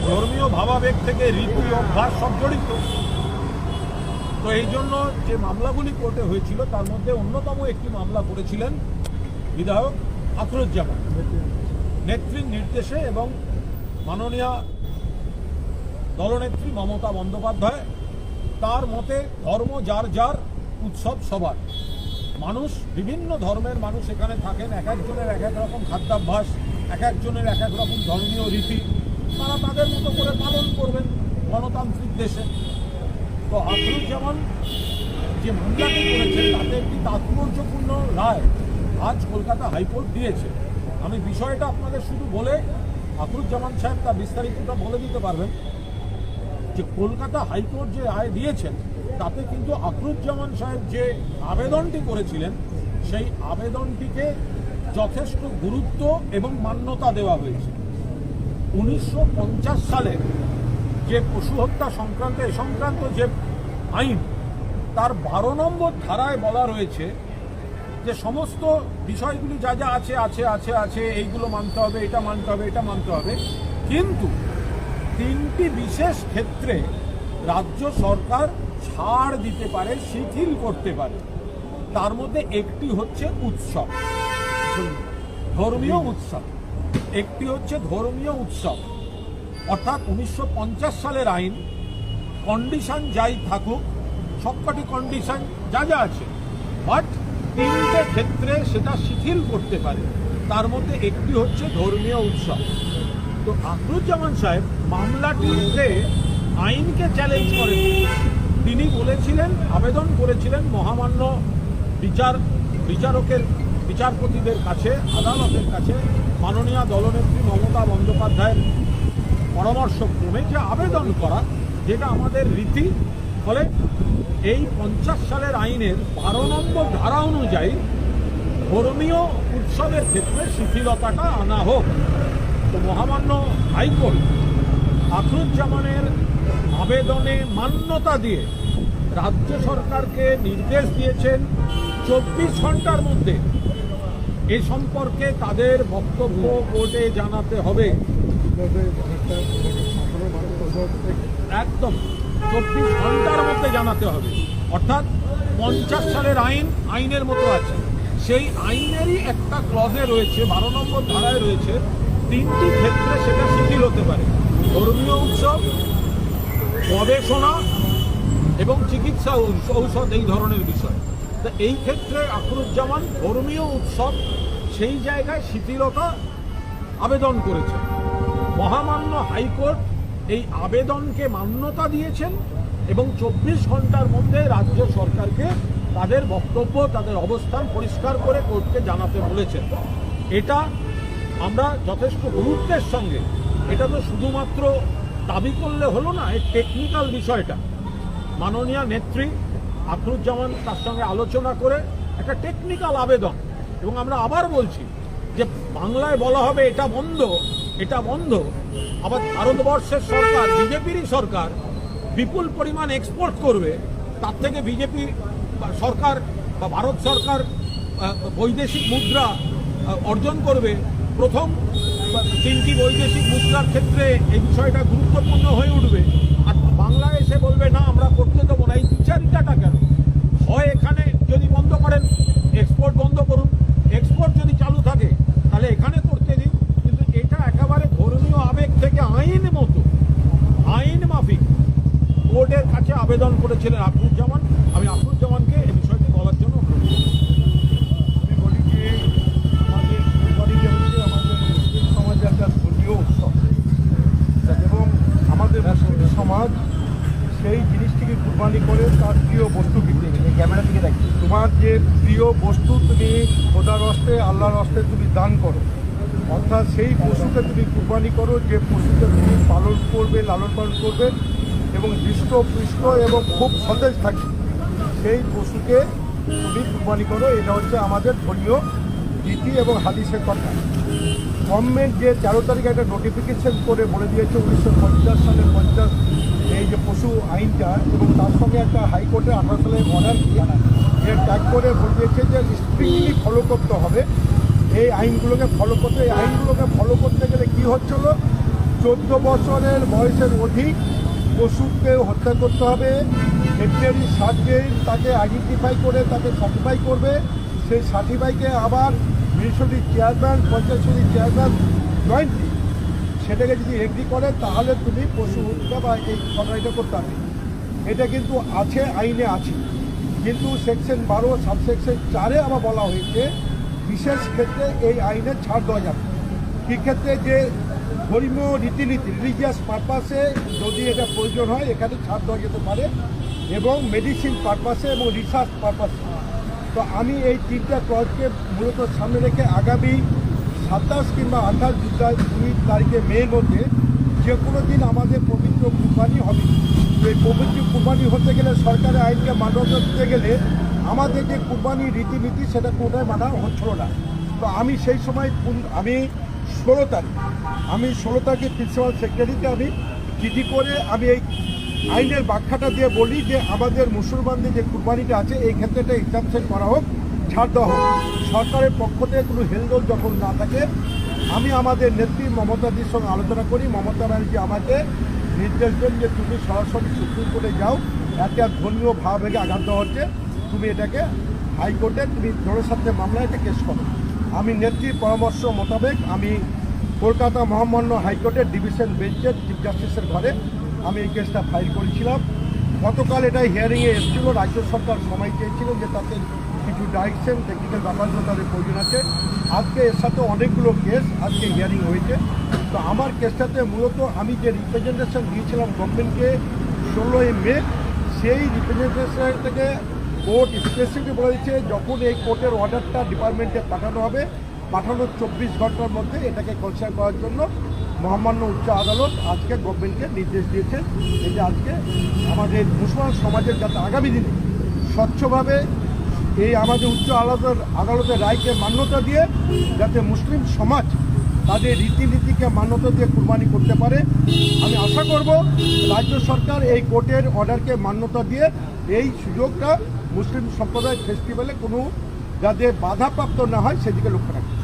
ধর্মীয় ভাবাবেগ থেকে রীতি অভ্যাস সব জড়িত। তো এই জন্য যে মামলাগুলি কোর্টে হয়েছিল তার মধ্যে অন্যতম একটি মামলা করেছিলেন বিধায়ক আখরুজ্জামান নেত্রীর নির্দেশে এবং মাননীয় দলনেত্রী মমতা বন্দ্যোপাধ্যায় তার মতে ধর্ম যার যার উৎসব সবার। মানুষ বিভিন্ন ধর্মের মানুষ এখানে থাকেন, এক একজনের এক এক রকম খাদ্যাভ্যাস, এক একজনের এক এক রকম ধর্মীয় রীতি, তারা তাদের মতো করে পালন করবেন গণতান্ত্রিক দেশে। তো আখরুজ্জামান যে মামলাটি করেছেন তাতে একটি তাৎপর্যপূর্ণ রায় আজ কলকাতা হাইকোর্ট দিয়েছে। আমি বিষয়টা আপনাদের শুধু বলে আখরুজ্জামান সাহেব তার বিস্তারিতটা বলে দিতে পারবেন যে কলকাতা হাইকোর্ট যে রায় দিয়েছেন তাতে কিন্তু আখরুজ্জামান সাহেব যে আবেদনটি করেছিলেন সেই আবেদনটিকে যথেষ্ট গুরুত্ব এবং মান্যতা দেওয়া হয়েছে। 1950 সালে যে পশু হত্যা সংক্রান্ত যে আইন তার 12 নম্বর ধারায় বলা রয়েছে যে সমস্ত বিষয়গুলি যা যা আছে আছে আছে আছে এইগুলো মানতে হবে, এটা মানতে হবে, এটা মানতে হবে, কিন্তু 3টি বিশেষ ক্ষেত্রে রাজ্য সরকার ছাড় দিতে পারে, শিথিল করতে পারে। তার মধ্যে একটি হচ্ছে উৎসব, ধর্মীয় উৎসব। একটি হচ্ছে ধর্মীয় উৎসব, অর্থাৎ 1950 সালের আইন কন্ডিশন যাই থাকুক, সবকটি কন্ডিশন যা যা আছে, বাট 3টে ক্ষেত্রে সেটা শিথিল করতে পারে। তার মধ্যে একটি হচ্ছে ধর্মীয় উৎসব। তো আখরুজ্জামান সাহেব মামলাটিতে আইনকে চ্যালেঞ্জ করেন। তিনি বলেছিলেন, আবেদন করেছিলেন মহামান্য বিচারপতিদের কাছে, আদালতের কাছে মাননীয় দলনেত্রী মমতা বন্দ্যোপাধ্যায়ের পরামর্শক্রমে যে আবেদন করা, যেটা আমাদের রীতি। ফলে এই 50 সালের আইনের 12 নম্বর ধারা অনুযায়ী ধর্মীয় উৎসবের ক্ষেত্রে শিথিলতাটা আনা হোক। তো মহামান্য হাইকোর্ট আখরুজ্জামানের আবেদনে মান্যতা দিয়ে রাজ্য সরকারকে নির্দেশ দিয়েছেন 24 ঘন্টার মধ্যে এ সম্পর্কে তাদের বক্তব্য কোর্টে জানাতে হবে। একদম 24 ঘন্টার মধ্যে জানাতে হবে। অর্থাৎ 50 সালের আইনের মতো আছে, সেই আইনেরই একটা ক্লজে রয়েছে, 12 নম্বর ধারায় রয়েছে 3টি ক্ষেত্রে সেটা শিথিল হতে পারে: ধর্মীয় উৎসব, গবেষণা এবং চিকিৎসা ঔষধ, এই ধরনের বিষয়। তো এই ক্ষেত্রে আখরুজ্জামান ধর্মীয় উৎসব সেই জায়গায় শিথিলতা আবেদন করেছেন। মহামান্য হাইকোর্ট এই আবেদনকে মান্যতা দিয়েছেন এবং 24 ঘন্টার মধ্যে রাজ্য সরকারকে তাদের বক্তব্য, তাদের অবস্থান পরিষ্কার করে কোর্টকে জানাতে বলেছেন। এটা আমরা যথেষ্ট গুরুত্বের সঙ্গে, এটা তো শুধুমাত্র দাবি করলে হলো না, এই টেকনিক্যাল বিষয়টা মাননীয় নেত্রী আখরুজ্জামান তার সঙ্গে আলোচনা করে একটা টেকনিক্যাল আবেদন। এবং আমরা আবার বলছি যে বাংলায় বলা হবে এটা বন্ধ, এটা বন্ধ, আবার ভারতবর্ষের সরকার, বিজেপিরই সরকার বিপুল পরিমাণ এক্সপোর্ট করবে, তার থেকে বিজেপি সরকার বা ভারত সরকার বৈদেশিক মুদ্রা অর্জন করবে। প্রথম 3টি বৈদেশিক মুদ্রার ক্ষেত্রে এই বিষয়টা গুরুত্বপূর্ণ হয়ে উঠবে। আর বাংলায় এসে বলবে না আমরা করতে দেবো না। এই বিচারিতাটা কেন হয়? এখানে যদি বন্ধ করেন, এক্সপোর্ট বন্ধ করুন, এক্সপোর্ট যদি চালু থাকে তাহলে এখানে করতে দিন। কিন্তু এটা একেবারে ধর্মীয় আবেগ থেকে আইন মতো, আইন মাফিক কোর্টের কাছে আবেদন করেছিলেন আখরুজ্জামান। আমি আখরুজ্জামানকে এই বিষয়টি বলার জন্য অনুরোধ করি। আমি বলি যে আমাদের হচ্ছে আমাদের মুসলিম সমাজে একটা ধর্মীয় উৎসব, এবং আমাদের মুসলিম সমাজ সেই জিনিসটিকে কুরবানি করে তার প্রিয় বস্তু কিনতে গেলে ক্যামেরা থেকে দেখি তোমার যে প্রিয় বস্তু তুমি খোদার হস্তে, আল্লাহর হস্তে তুমি দান করো, অর্থাৎ সেই পশুকে তুমি কুরবানি করো, যে পশুকে তুমি পালন করবে, লালন পালন করবে এবং হৃষ্টপুষ্ট এবং খুব সতেজ থাকবে, সেই পশুকে তুমি কুরবানি করো। এটা হচ্ছে আমাদের ধর্মীয় রীতি এবং হাদিসের কথা। গভর্নমেন্ট যে 13 তারিখে একটা নোটিফিকেশন করে বলে দিয়েছে 1950 সালের 50 এই যে পশু আইনটা, এবং তার সঙ্গে একটা হাইকোর্টের 18 সালের অর্ডার দিয়ে ট্যাগ করে বলে দিয়েছে যে স্ট্রিক্টলি ফলো করতে হবে এই আইনগুলোকে ফলো করতে। এই আইনগুলোকে ফলো করতে গেলে কী হচ্ছিল, 14 বছরের বয়সের অধিক পশুকে হত্যা করতে হবে। ভেটেরিনারি সার্জন তাকে আইডেন্টিফাই করে তাকে সার্টিফাই করবে। সেই সার্টিফাইকে আবার মিউনিসিপ্যালিটি চেয়ারম্যান, পঞ্চায়েত সমিতির চেয়ারম্যান জয়েন্টলি সেটাকে যদি এগ্রি করে তাহলে তুমি পশু হত্যা বা এই ঘটনাটা করতে হবে। এটা কিন্তু আছে, আইনে আছে, কিন্তু সেকশন 12 সাবসেকশন 4-এ আবার বলা হয়েছে বিশেষ ক্ষেত্রে এই আইনে ছাড় দেওয়া যাবে। কী ক্ষেত্রে? যে ধর্মীয় রীতিনীতি রিলিজিয়াস পারপাসে যদি এটা প্রয়োজন হয় এখানে ছাড় দেওয়া যেতে পারে, এবং মেডিসিন পারপাসে এবং রিসার্চ পারপাসে। তো আমি এই 3টা ক্লজকে মূলত সামনে রেখে আগামী 27 কিংবা 28 তারিখে মের মধ্যে যে কোনো দিন আমাদের পবিত্র কুরবানি হবে। এই পবিত্র কুরবানি হতে গেলে সরকারের আইনকে মান্যতা দিতে গেলে আমাদের যে কুরবানির রীতিনীতি সেটা কোনোটাই মানা হচ্ছিল না। তো আমি সেই সময় আমি 16 তারিখে প্রিন্সিপাল সেক্রেটারিকে আমি চিঠি করে আমি এই আইনের ব্যাখ্যাটা দিয়ে বলি যে আমাদের মুসলমানদের যে কুরবানিটা আছে এই ক্ষেত্রে এক্সামশন করা হোক, ছাড় দেওয়া হোক। সরকারের পক্ষ থেকে কোনো হেলদোল যখন না থাকে, আমি আমাদের নেত্রী মমতাদির সঙ্গে আলোচনা করি। মমতা ব্যানার্জি আমাকে নির্দেশ দেন যে তুমি সরাসরি সুপ্রিম কোর্টে যাও, একটা ধর্মীয় ভাবাবেগে আঘাত দেওয়া হচ্ছে, তুমি এটাকে হাইকোর্টে তুমি জনস্বার্থে মামলায় এটা কেস করো। আমি নেত্রীর পরামর্শ মোতাবেক আমি কলকাতা মহামান্য হাইকোর্টের ডিভিশন বেঞ্চের চিফ জাস্টিসের ঘরে আমি এই কেসটা ফাইল করেছিলাম। গতকাল এটা হিয়ারিংয়ে এসেছিল। রাজ্য সরকার সময় চেয়েছিলেন যে তাতে কিছু ডাইরেকশন টেকনিক্যাল ব্যাপারগুলো তাদের প্রয়োজন আছে। আজকে এর সাথে অনেকগুলো কেস আজকে হিয়ারিং হয়েছে। তো আমার কেসটাতে মূলত আমি যে রিপ্রেজেন্টেশন দিয়েছিলাম গভর্নমেন্টকে 16 মে, সেই রিপ্রেজেন্টেশন থেকে কোর্ট স্পেসিফিক বলে দিচ্ছে যখন এই কোর্টের অর্ডারটা ডিপার্টমেন্টে পাঠানো হবে, পাঠানোর 24 ঘন্টার মধ্যে এটাকে কনসিডার করার জন্য মহামান্য উচ্চ আদালত আজকে গভর্নমেন্টকে নির্দেশ দিয়েছে। এই যে আজকে আমাদের মুসলমান সমাজের যাতে আগামী দিনে স্বচ্ছভাবে এই আমাদের উচ্চ আদালতের রায়কে মান্যতা দিয়ে যাতে মুসলিম সমাজ তাদের রীতিনীতিকে মান্যতা দিয়ে কুরবানি করতে পারে। আমি আশা করব রাজ্য সরকার এই কোর্টের অর্ডারকে মান্যতা দিয়ে এই সুযোগটা মুসলিম সম্প্রদায়ের ফেস্টিভ্যালে কোনো যাতে বাধাপ্রাপ্ত না হয় সেদিকে লক্ষ্য রাখবে।